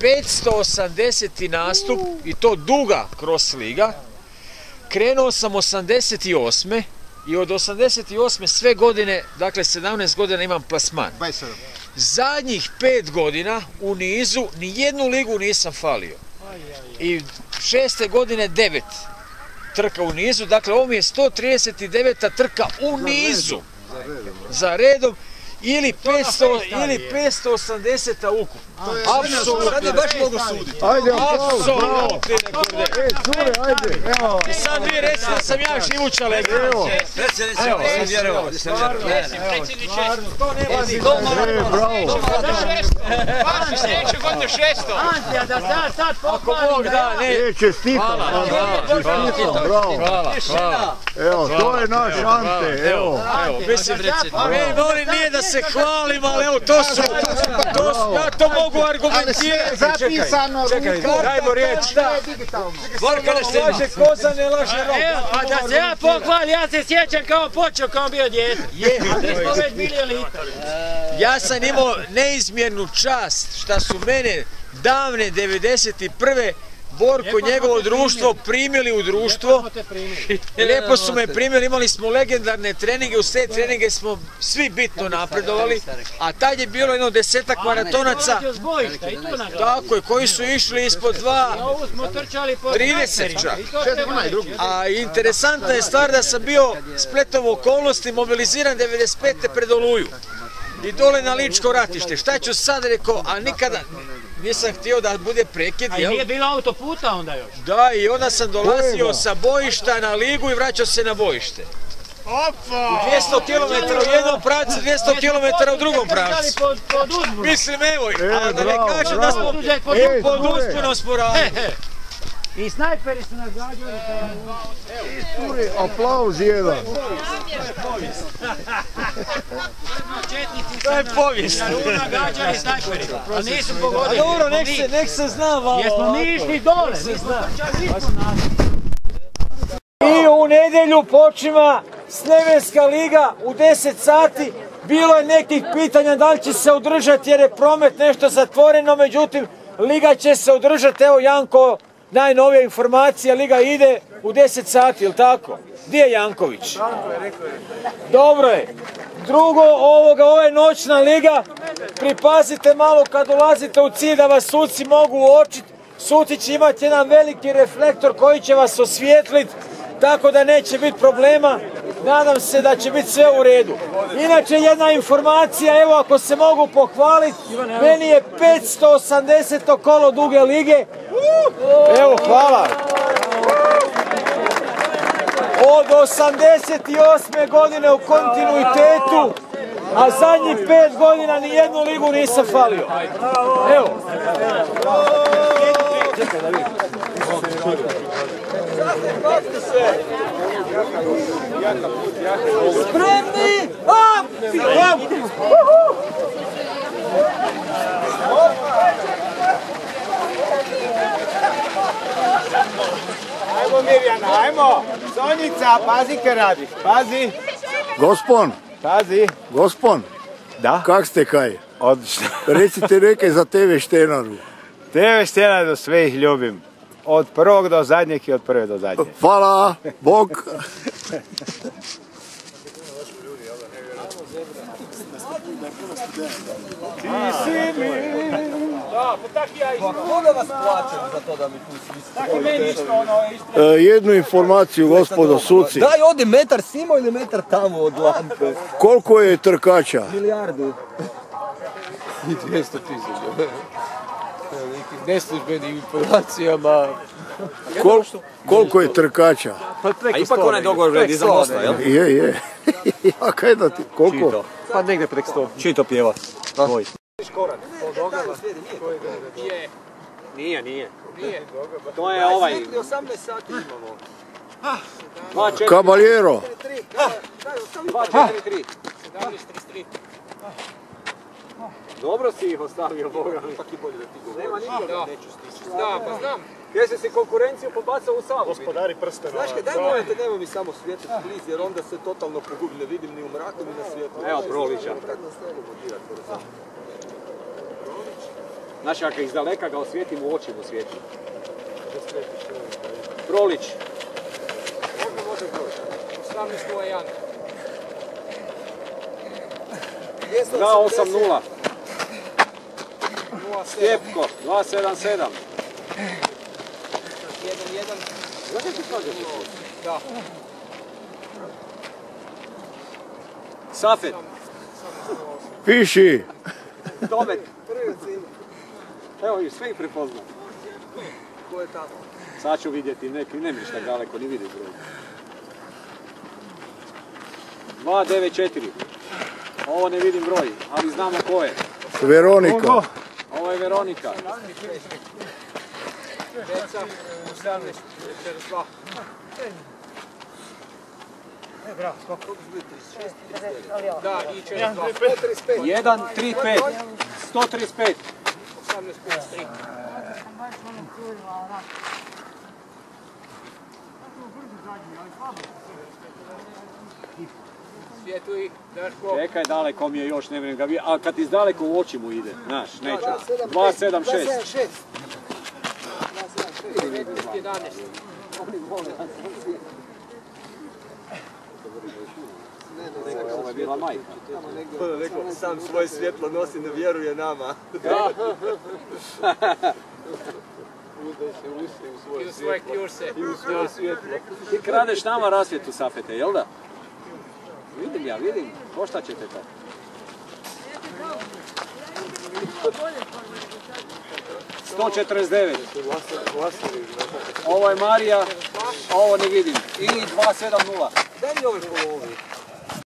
580. nastup i to duga cross liga. Krenuo sam 88. i od 88. sve godine, dakle 17 godina imam plasman. Zadnjih 5 godina u nizu nijednu ligu nisam falio. I 6. godine 9 trka u nizu, dakle ovo mi je 139. trka u nizu za redom ili 580. ukupno. Apsolutno. Sad je baš mogu suditi. Ajde, aplauz, bravo. Cure, ajde. I sad vi recite da sam ja živuća legenda. Evo. Predsjedniče, nisam vjerovao. To nema ni Bravo. Hvala sljedeće godine 600. Antija, da sad Ako Bog da, ne. Čestitam. Bravo. Evo, to je naš Ante. Evo. Mislim, meni nije da se hvalim, ali evo, to su, ja to mogu argumentirati. Zapisano. Čekaj, dajmo riječ, da. Borka ne štima. Laže koza, ne laže rog. Evo, a da se ja pohvalim, ja se sjećam kao počeo, kao bio dijete. A mi smo već bili elitari. Ja sam imao neizmjernu čast šta su mene davne 91. Borko i njegovo društvo primili u društvo. Lijepo su me primili, imali smo legendarne treninge, uz te treninge smo svi bitno napredovali, a tad je bilo jedno 10-ak maratonaca, tako je, koji su išli ispod 2:30 čak. A interesantna je stvar da sam bio spletom okolnosti mobiliziran 95. pred Oluju i dole na Ličko ratište. Šta ću sad, rekao, a nikada nisam htio da bude prekid, jel? A nije bilo autoputa onda još? Da, i onda sam dolazio sa bojišta na ligu i vraćao se na bojište. Opa! 200 km u jednom pravcu, 200 km u drugom pravcu. Mislim, evo, a da ne kažem da smo pod uspunom sporavili. I snajperi su nas gađali. Aplauz jedan. To je povijest. Gađali snajperi, ali nisu pogodili. A dobro, nek se zna malo. Jesmo mi išli dole. I u nedjelju počima Sljemenska liga u 10 sati. Bilo je nekih pitanja da li će se održati jer je promet nešto zatvoreno, međutim liga će se održati. Evo Janko, najnovija informacija, liga ide u 10 sati, jel tako? Gdje je Janković? Dobro je. Drugo, ovo je noćna liga. Pripazite malo kad ulazite u cilj da vas suci mogu uočiti. Suci će imati jedan veliki reflektor koji će vas osvijetliti, tako da neće biti problema. Nadam se da će biti sve u redu. Inače, jedna informacija, evo ako se mogu pohvaliti, meni je 580. kolo duge lige. Evo, hvala. Od 88. godine u kontinuitetu, a zadnjih 5 godina ni jednu ligu nisam falio. Evo. Spremni! Ajmo Mirjana, ajmo! Sonjica, pazi kaj radiš, pazi! Gospon. Pazi! Gospon. Da? Kak ste kaj? Odlično. Recite nekaj za TV Štenaru. TV Štenaru sve ih ljubim. Od prvog do zadnjeg i od prve do zadnje. Hvala, Bog. Ti si mi... Da, pa tak ja isto. Koga vas plaćam za to da mi tu svi... Tako meni isto ono... Jednu informaciju, gospodo suci. Daj, odi metar simo ili metar tamo od lampe. Koliko je trkača? Milijardu. I 200 000. Nekim neslužbenim informacijama. Koliko je trkača? A ipak onaj dogovor vredi za Mosta, jel? Je. A kaj da ti, koliko? Pa negdje prek 100. Čito pjeva? Tvoj. Nije. To je ovaj... 18 sati imamo. Caballero. 243. 1733. Dobro si ih ostavio, Boga mi. Pak i bolje da ti govoriš. Nema nikoga, neću stići. Da, pa znam. Gdje si konkurenciju pobacao u Savu? Gospodari prstena. Znaš kaj, daj mojete, nemoj mi samo svijetli bliz, jer onda se totalno pogubim, ne vidim ni u mraku, ni na svijetlu. Evo Prolića. Tako nas ne mogu dirati. Znači, ako iz daleka ga osvijetim, u oči mu svijetim. Prolić. Može Prolić. 18.01. 2.80. Stjepko, 2.77. 1.1. Zakaj ti kažeš? Da. Safet. Piši. Tomek. Evo ih, sve ih prepoznam. Ko je tamo? Sad ću vidjeti, ne ništa daleko, ni vidi broj. 294. Ovo ne vidim broj, ali znamo ko je. Veronika. Ovo je Veronika. Deca, 18.42. Da, i 42. 135. 135. 18.53. Svjetli, Daško. Čekaj, daleko mi je još, ne vjerujem ga vidjeti. A kad iz daleko u oči mu ide, znaš, neću. 276. 11. Ovo je bila majka. Rekao, sam svoje svjetlo nosi, ne vjeruje nama. Uzdaj se u svoje I u svoje kljuse. I u svoje svjetlo. Ti kradeš nama rasvjetu, Safete, jel da? Vidim ja, vidim. Košta ćete to? $149. Ovo je Marija, a ovo ne vidim. I 270. Daj mi ove polovi.